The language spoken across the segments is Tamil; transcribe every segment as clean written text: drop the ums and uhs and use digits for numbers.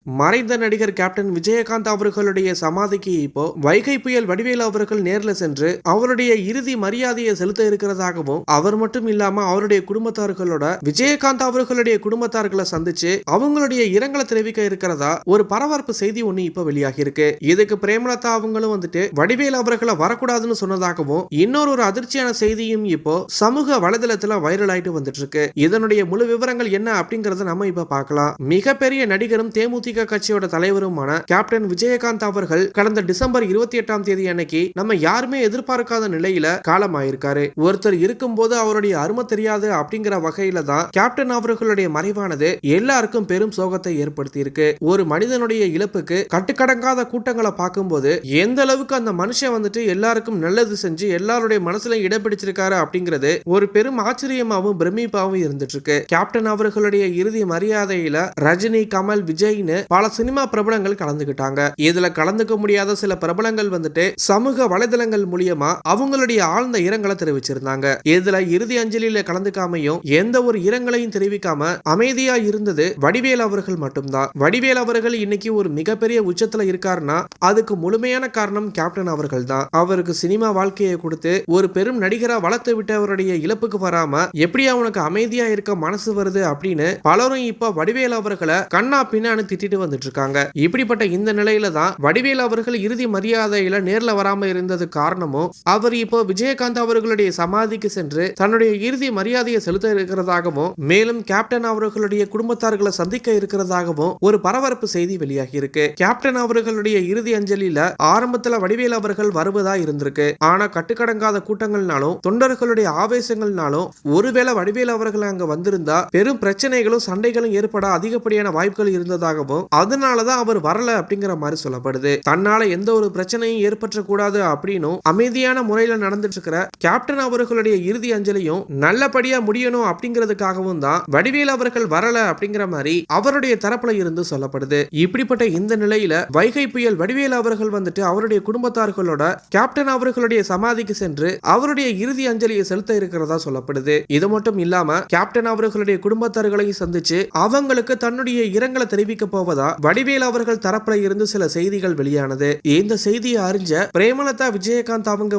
மறைந்த நடிகர் கேப்டன் விஜயகாந்த் அவர்களுடைய சமாதிக்கு இப்போ வைகை புயல் வடிவேலு அவர்கள் நேர்ல சென்று அவருடைய இறுதி மரியாதையை செலுத்த இருக்கிறதாகவும், அவர் மட்டும் இல்லாம அவருடைய குடும்பத்தார்களோட விஜயகாந்த் அவர்களுடைய குடும்பத்தார்களை சந்திச்சு அவங்களுடைய இரங்கலை தெரிவிக்க இருக்கிறதா ஒரு பரபரப்பு செய்தி ஒண்ணு இப்ப வெளியாகி இருக்கு. இதுக்கு பிரேமலதா அவங்களும் வடிவேலு அவர்களை வரக்கூடாதுன்னு சொன்னதாகவும் இன்னொரு அதிர்ச்சியான செய்தியும் இப்போ சமூக வலைதளத்துல வைரல் ஆயிட்டு வந்துட்டு இருக்கு. இதனுடைய முழு விவரங்கள் என்ன அப்படிங்கறத நம்ம இப்ப பார்க்கலாம். மிகப்பெரிய நடிகரும் தேமுதிக கட்சியோட தலைவருமான கேப்டன் விஜயகாந்த் அவர்கள் கடந்த டிசம்பர் 28ஆம் தேதி அன்னைக்கு நம்ம யாருமே எதிர்பார்க்காத நிலையில காலமாயிருக்காரு. ஒருத்தர் இருக்கும்போது அவருடைய அருமை தெரியாது அப்படிங்கிற வகையில தான் கேப்டன் அவர்களுடைய மறைவானது எல்லாருக்கும் பெரும் சோகத்தை ஏற்படுத்தி இருக்கு. ஒரு மனிதனுடைய இழப்புக்கு கட்டுக்கடங்காத கூட்டங்களை பார்க்கும்போது எந்த அளவுக்கு அந்த மனுஷன் எல்லாருக்கும் நல்லது செஞ்சு எல்லாருடைய மனசுல இடம் பிடிச்சிருக்காரு அப்படிங்கிறது ஒரு பெரும் ஆச்சரியமாவும் பிரமிப்பாவும் இருந்துட்டு இருக்கு. கேப்டன் அவர்களுடைய இறுதி மரியாதையில ரஜினி, கமல், விஜய்னு பல சினிமா பிரபலங்கள் கலந்துகிட்டாங்க. இதுல கலந்துக்க முடியாத சில பிரபலங்கள் சமூக வலைதளங்கள் மூலியமா அவங்களுடைய ஆழ்ந்த இரங்கலை தெரிவிச்சிருந்தாங்க. இதுல இறுதி அஞ்சலியில கலந்துக்காமையும் எந்த ஒரு இரங்கலையும் தெரிவிக்காம அமைதியா இருந்தது வடிவேலு அவர்கள் மட்டும்தான். வடிவேலு அவர்கள் இன்னைக்கு ஒரு மிகப்பெரிய உச்சத்துல இருக்காருன்னா அதுக்கு முழுமையான காரணம் கேப்டன் அவர்கள் தான். அவருக்கு சினிமா வாழ்க்கையை கொடுத்து ஒரு பெரும் நடிகரா வளர்த்து விட்டவருடைய இழப்புக்கு வராம எப்படி அவனுக்கு அமைதியா இருக்க மனசு வருது அப்படின்னு பலரும் இப்ப வடிவேலு அவர்களை கண்ணா பின்னான்னு திட்டிட்டு வந்துட்டு இருக்காங்க. இப்படிப்பட்ட இந்த நிலையில தான் வடிவேலு அவர்கள் இறுதி மரியாதையில நேர்ல வராம இருந்தது காரணமும் அவர் இப்போ விஜயகாந்த் அவர்களுடைய சமாதிக்கு சென்று தன்னுடைய இறுதி மரியாதையை செலுத்த இருக்கிறதாகவும் மேலும் கேப்டன் அவர்களுடைய குடும்பத்தார்களை சந்திக்க இருக்கிறதாகவும் ஒரு பரபரப்பு செய்தி வெளியாகி இருக்கு. கேப்டன் அவர்களுடைய இறுதி அஞ்சலியில ஆரம்பத்துல வடிவேலு அவர்கள் வருவதா இருந்திருக்கு. ஆனா கட்டுக்கடங்காத கூட்டங்கள்னாலும் தொண்டர்களுடைய ஆவேசங்கள்னாலும் ஒருவேளை வடிவேலு அவர்கள் அங்க வந்திருந்தா பெரும் பிரச்சனைகளும் சண்டைகளும் ஏற்பட அதிகப்படியான வாய்ப்புகள் இருந்ததாகவும் அதனாலதான் அவர் வரல அப்படிங்கிற மாதிரி சொல்லப்படுது. தன்னால எந்த ஒரு பிரச்சனையும் ஏற்பட்ட கூடாது அப்படின்னு அமைதியான முறையில நடந்துட்டு இருக்கிற கேப்டன் அவர்களுடைய இறுதி அஞ்சலியும் நல்லபடியா முடியணும் அப்படிங்கிறதுக்காகவும் தான் வடிவேலு அவர்கள் வரல அப்படிங்கிற மாதிரி அவருடைய தரப்புல இருந்து சொல்லப்படுது. இப்படிப்பட்ட இந்த நிலையில வைகை புயல் வடிவேலு அவர்கள் அவருடைய குடும்பத்தார்களோட கேப்டன் அவர்களுடைய சமாதிக்கு சென்று அவருடைய இறுதி அஞ்சலியை செலுத்த இருக்கிறதா சொல்லப்படுது. இது மட்டும் இல்லாம கேப்டன் அவர்களுடைய குடும்பத்தார்களையும் சந்திச்சு அவங்களுக்கு தன்னுடைய இரங்கலை தெரிவிக்க போவதா வடிவேலு அவர்கள் தரப்புல இருந்து சில செய்திகள் வெளியானது. இந்த செய்தியை அறிஞ்ச பிரேமலதா விஜயகாந்த் அவங்க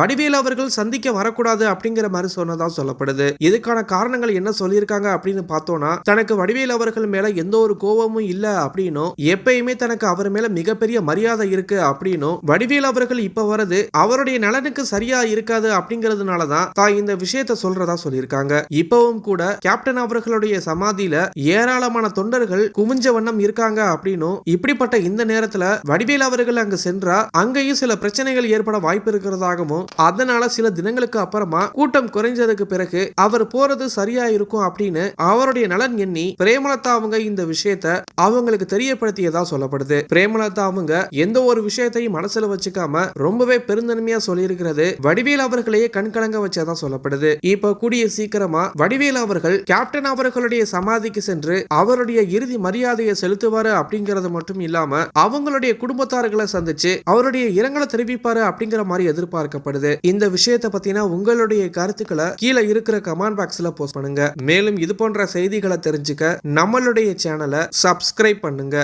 வடிவேலு அவர்கள் சந்திக்க வரக்கூடாது அப்படிங்கிற மாதிரி சொன்னதா சொல்லப்படுது. இதுக்கான காரணங்கள் என்ன சொல்லியிருக்காங்க அப்படின்னு பார்த்தோம்னா தனக்கு வடிவேலு அவர்கள் மேல எந்த ஒரு கோபமும் இல்ல அப்படின்னும் எப்பயுமே தனக்கு அவர் மேல மிகப்பெரிய மரியாதை இருக்கு அப்படின்னும் வடிவேலு அவர்கள் இப்ப வரது அவருடைய நலனுக்கு சரியா இருக்காது அப்படிங்கிறதுனாலதான் தான் இந்த விஷயத்தை சொல்றதா சொல்லியிருக்காங்க. இப்பவும் கூட கேப்டன் அவர்களுடைய சமாதியில ஏராளமான தொண்டர்கள் குமிஞ்ச வண்ணம் இருக்காங்க அப்படின்னும் இப்படிப்பட்ட இந்த நேரத்துல வடிவேலு அவர்கள் அங்க சென்றா அங்கேயும் சில பிரச்சனைகள் ஏற்பட வாய்ப்பு இருக்கிறதாகவும் அதனால சில தினங்களுக்கு அப்புறமா கூட்டம் குறைஞ்சதுக்கு பிறகு அவர் போறது சரியா இருக்கும் அப்படின்னு அவருடைய நலன் எண்ணி பிரேமலதா அவங்க இந்த விஷயத்தை அவங்களுக்கு தெரியப்படுத்தியதா சொல்லப்படுது. பிரேமலதா அவங்க எந்த ஒரு விஷயத்தையும் மனசுல வச்சுக்காம ரொம்பவே பெருந்தன்மையா சொல்லியிருக்கிறது வடிவேலு அவர்களையே கண்கலங்க வச்சதா சொல்லப்படுது. இப்ப கூடிய சீக்கிரமா வடிவேலு அவர்கள் கேப்டன் அவர்களுடைய சமாதிக்கு சென்று அவருடைய இறுதி மரியாதையை செலுத்துவாரு அப்படிங்கறது மட்டும் இல்லாம அவங்களுடைய குடும்பத்தார்களை சந்திச்சு அவருடைய இரங்கலை தெரிவிப்பாரு அப்படிங்கிற மாதிரி எதிர்பார்க்கப்படுது. இந்த விஷயத்தை பத்தினா உங்களுடைய கருத்துக்களை கீழே இருக்கிற கமெண்ட் பாக்ஸ்ல போஸ்ட் பண்ணுங்க. மேலும் இது போன்ற செய்திகளை தெரிஞ்சுக்க நம்மளுடைய சேனலை சப்ஸ்கிரைப் பண்ணுங்க.